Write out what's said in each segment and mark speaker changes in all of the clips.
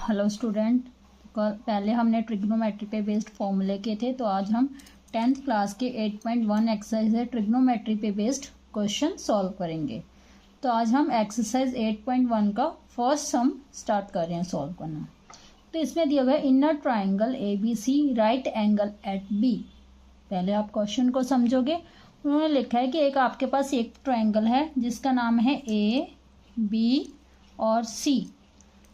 Speaker 1: Hello student, पहले हमने trigonometry पे बेस्ड फॉर्मूले किए थे, तो आज हम 10th क्लास के 8.1 एक्सरसाइज है ट्रिग्नोमेट्री पे बेस्ड क्वेश्चन सॉल्व करेंगे। तो आज हम एक्सरसाइज 8.1 का फर्स्ट सम स्टार्ट कर रहे हैं सॉल्व करना। तो इसमें दिया गया inner triangle ABC right angle at B। पहले आप क्वेश्चन को समझोगे। उन्होंने लिखा है कि एक आपके पास एक ट्राइंगल है जिसका नाम है AB और C,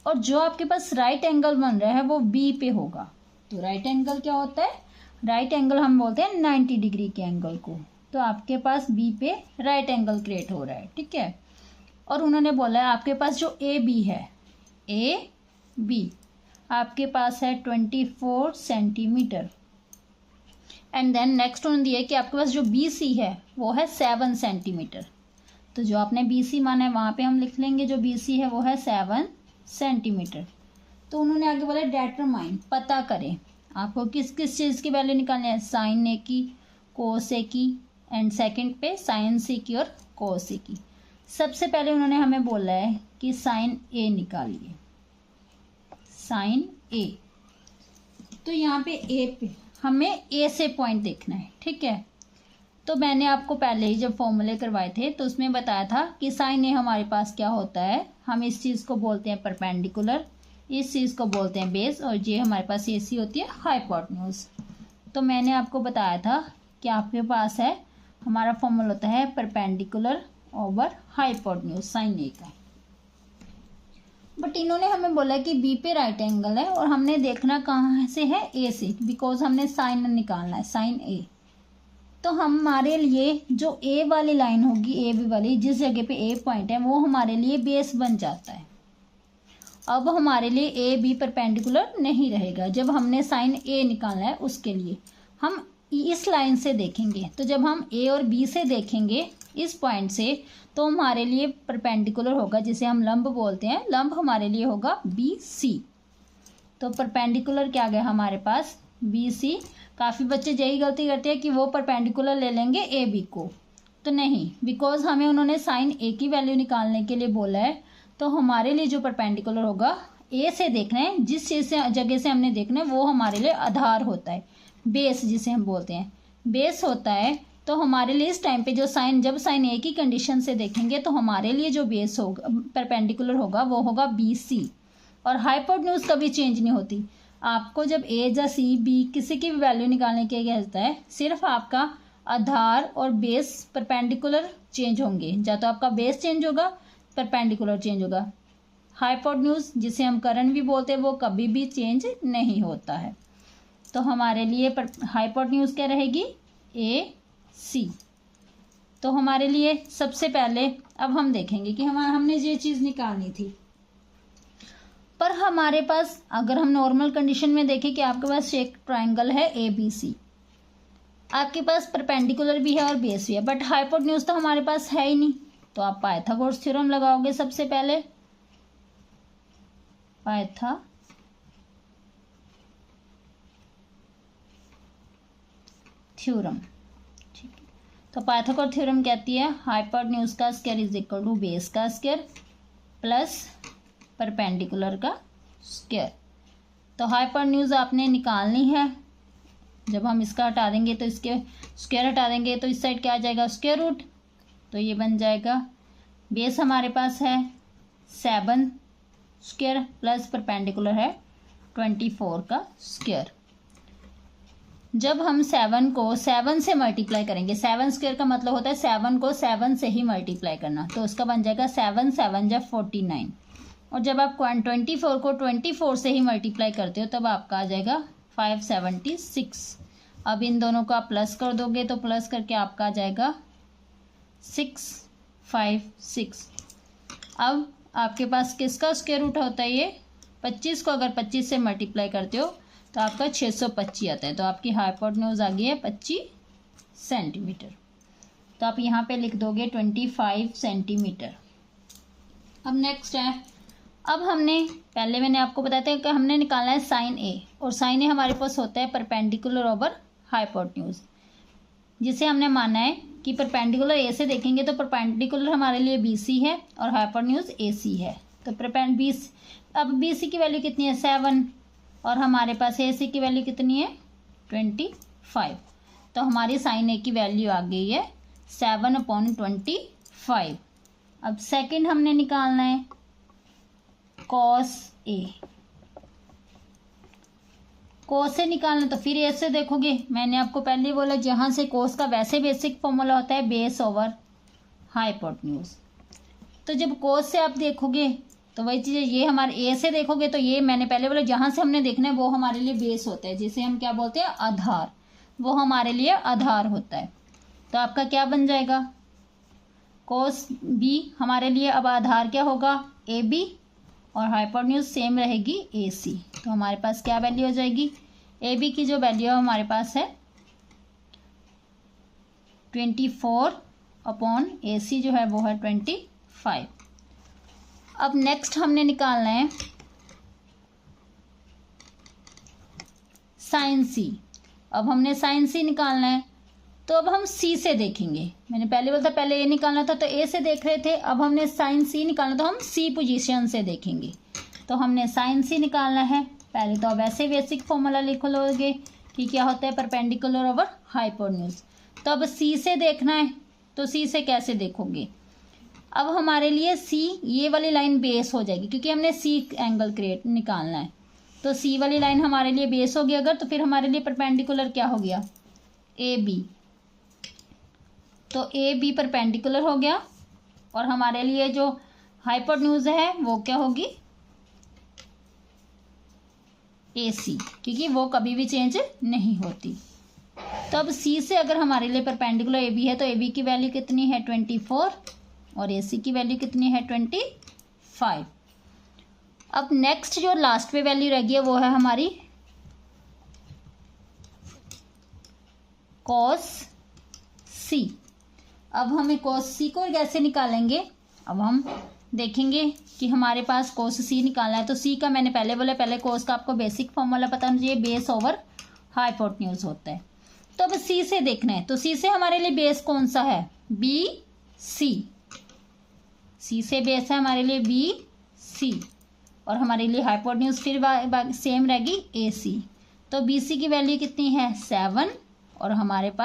Speaker 1: और जो आपके पास राइट एंगल बन रहा है वो बी पे होगा। तो राइट एंगल क्या होता है? राइट एंगल हम बोलते हैं 90 डिग्री के एंगल को। तो आपके पास बी पे राइट एंगल क्रिएट हो रहा है, ठीक है। और उन्होंने बोला है आपके पास जो ए बी है, ए बी आपके पास है 24 सेंटीमीटर। एंड देन नेक्स्ट उन्होंने दिया कि आपके पास जो बी सी है वो है 7 सेंटीमीटर। तो जो आपने बी सी माना है वहाँ पे हम लिख लेंगे जो बी सी है वो है 7 सेंटीमीटर। तो उन्होंने आगे बोला डेटरमाइन, पता करें आपको किस किस चीज़ की वैल्यू निकालनी है, साइन ए की, कोस ए की, एंड सेकंड पे साइन सी की और कोस ए की। सबसे पहले उन्होंने हमें बोला है कि साइन ए निकालिए, साइन ए। तो यहाँ पे ए पे हमें ए से पॉइंट देखना है, ठीक है। तो मैंने आपको पहले ही जब फॉर्मूले करवाए थे तो उसमें बताया था कि साइन ए हमारे पास क्या होता है, हम इस चीज़ को बोलते हैं परपेंडिकुलर, इस चीज़ को बोलते हैं बेस, और ये हमारे पास AC होती है हाइपोटेन्यूज। तो मैंने आपको बताया था कि आपके पास है हमारा फॉर्मूला होता है परपेंडिकुलर ओवर हाइपोटेन्यूज साइन ए का। बट इन्होंने हमें बोला कि बी पे राइट एंगल है और हमने देखना कहाँ से है, ए से, बिकॉज हमने साइन निकालना है, साइन ए। तो हमारे लिए जो ए वाली लाइन होगी, ए बी वाली, जिस जगह पे ए पॉइंट है वो हमारे लिए बेस बन जाता है। अब हमारे लिए ए बी परपेंडिकुलर नहीं रहेगा। जब हमने साइन ए निकालना है उसके लिए हम इस लाइन से देखेंगे। तो जब हम ए और बी से देखेंगे इस पॉइंट से, तो हमारे लिए परपेंडिकुलर होगा, जिसे हम लंब बोलते हैं, लंब हमारे लिए होगा BC। तो परपेंडिकुलर क्या गया हमारे पास, BC। काफ़ी बच्चे यही गलती करते हैं कि वो परपेंडिकुलर ले लेंगे ए बी को। तो नहीं, बिकॉज हमें उन्होंने साइन ए की वैल्यू निकालने के लिए बोला है। तो हमारे लिए जो परपेंडिकुलर होगा ए से देखना है, जिस चीज़ से जगह से हमने देखना है वो हमारे लिए आधार होता है, बेस जिसे हम बोलते हैं, बेस होता है। तो हमारे लिए इस टाइम पे जो साइन, जब साइन ए की कंडीशन से देखेंगे तो हमारे लिए जो बेस होगा, परपेंडिकुलर होगा, वो होगा BC। और हाइपोटेन्यूज कभी चेंज नहीं होती। आपको जब ए या सी बी किसी की भी वैल्यू निकालने के लिए कहता है, सिर्फ आपका आधार और बेस परपेंडिकुलर चेंज होंगे। या तो आपका बेस चेंज होगा, परपेंडिकुलर चेंज होगा। हाइपोटेन्यूज जिसे हम करण भी बोलते हैं वो कभी भी चेंज नहीं होता है। तो हमारे लिए हाइपोटेन्यूज क्या रहेगी, AC। तो हमारे लिए सबसे पहले अब हम देखेंगे कि हमने ये चीज़ निकालनी थी। पर हमारे पास अगर हम नॉर्मल कंडीशन में देखें कि आपके पास एक ट्राइंगल है ABC, आपके पास परपेंडिकुलर भी है और बेस भी है, बट हाइपोटेन्यूज तो हमारे पास है ही नहीं। तो आप पाइथागोरस थ्योरम लगाओगे सबसे पहले, पाइथागोरस थ्योरम, ठीक है। तो पाइथागोरस थ्योरम कहती है हाइपोटेन्यूज का square is equal to base का स्क्वायर प्लस परपेंडिकुलर का स्क्वायर। तो हाइपोटेन्यूज आपने निकालनी है। जब हम इसका हटा देंगे तो इसके स्क्वायर हटा देंगे तो इस साइड क्या आ जाएगा, स्क्वायर रूट। तो ये बन जाएगा, बेस हमारे पास है 7 स्क्वायर प्लस परपेंडिकुलर है 24 का स्क्वायर। जब हम 7 को 7 से मल्टीप्लाई करेंगे, 7 स्क्वायर का मतलब होता है 7 को 7 से ही मल्टीप्लाई करना, तो उसका बन जाएगा 7 7 जब 49। और जब आप 24 को 24 से ही मल्टीप्लाई करते हो तब आपका आ जाएगा 576। अब इन दोनों को आप प्लस कर दोगे तो प्लस करके आपका आ जाएगा 656। अब आपके पास किसका स्क्वायर रूट होता है, ये 25 को अगर 25 से मल्टीप्लाई करते हो तो आपका 625 आता है। तो आपकी हाइपोटेन्यूज आ गई है 25 सेंटीमीटर। तो आप यहाँ पे लिख दोगे 25 सेंटीमीटर। अब नेक्स्ट है, अब हमने पहले मैंने आपको बताया था कि हमने निकालना है साइन ए, और साइन ए हमारे पास होता है परपेंडिकुलर ओवर हाइपोटेन्यूज, जिसे हमने माना है कि परपेंडिकुलर ए से देखेंगे तो परपेंडिकुलर हमारे लिए BC है और हाइपोटेन्यूज AC है। तो अब बी सी की वैल्यू कितनी है 7 और हमारे पास ए सी की वैल्यू कितनी है 25। तो हमारी साइन ए की वैल्यू आ गई है 7/25। अब सेकंड हमने निकालना है कॉस ए। कोस से निकालना तो फिर ए से देखोगे, मैंने आपको पहले बोला जहां से कोस का वैसे बेसिक फॉर्मूला होता है बेस ओवर हाइपोटेन्यूज। तो जब कोस से आप देखोगे तो वही चीज़ ये हमारे ए से देखोगे तो ये मैंने पहले बोला जहां से हमने देखना है वो हमारे लिए बेस होता है, जिसे हम क्या बोलते हैं आधार, वो हमारे लिए आधार होता है। तो आपका क्या बन जाएगा कोस बी हमारे लिए अब आधार क्या होगा ए बी और हाइपोटेन्यूज सेम रहेगी ए सी। तो हमारे पास क्या वैल्यू हो जाएगी ए बी की जो वैल्यू है हमारे पास है 24/AC जो है वो है 25। अब नेक्स्ट हमने निकालना है साइन सी। अब हमने साइन सी निकालना है तो अब हम सी से देखेंगे। मैंने पहले बोला था पहले ए निकालना था तो ए से देख रहे थे, अब हमने साइन सी निकालना तो हम सी पोजीशन से देखेंगे। तो हमने साइन सी निकालना है, पहले तो अब ऐसे बेसिक फॉर्मूला लिख लोगे कि क्या होता है परपेंडिकुलर ओवर हाइपोटेन्यूज। तो अब सी से देखना है तो सी से कैसे देखोगे, अब हमारे लिए सी ये वाली लाइन बेस हो जाएगी क्योंकि हमने सी एंगल क्रिएट निकालना है। तो सी वाली लाइन हमारे लिए बेस होगी अगर, तो फिर हमारे लिए परपेंडिकुलर क्या हो गया ए बी। तो ए बी परपेंडिकुलर हो गया और हमारे लिए जो हाइपोटेन्यूज है वो क्या होगी ए सी, क्योंकि वो कभी भी चेंज नहीं होती। तो अब सी से अगर हमारे लिए परपेंडिकुलर ए बी है तो ए बी की वैल्यू कितनी है 24 और ए सी की वैल्यू कितनी है 25। अब नेक्स्ट जो लास्ट पे वैल्यू रह गई है वो है हमारी कॉस सी। अब हमें कॉस सी को कैसे निकालेंगे, अब हम देखेंगे कि हमारे पास कोस सी निकालना है। तो सी का मैंने पहले बोला पहले कोस का आपको बेसिक फॉर्मूला पता होना चाहिए, बेस ओवर हाइपोटेन्यूज होता है। तो अब सी से देखना है तो सी से हमारे लिए बेस कौन सा है बी सी। सी से बेस है हमारे लिए बी सी और हमारे लिए हाइपोटेन्यूज फिर सेम रहेगी ए सी। तो बी सी की वैल्यू कितनी है 7 और हमारे पास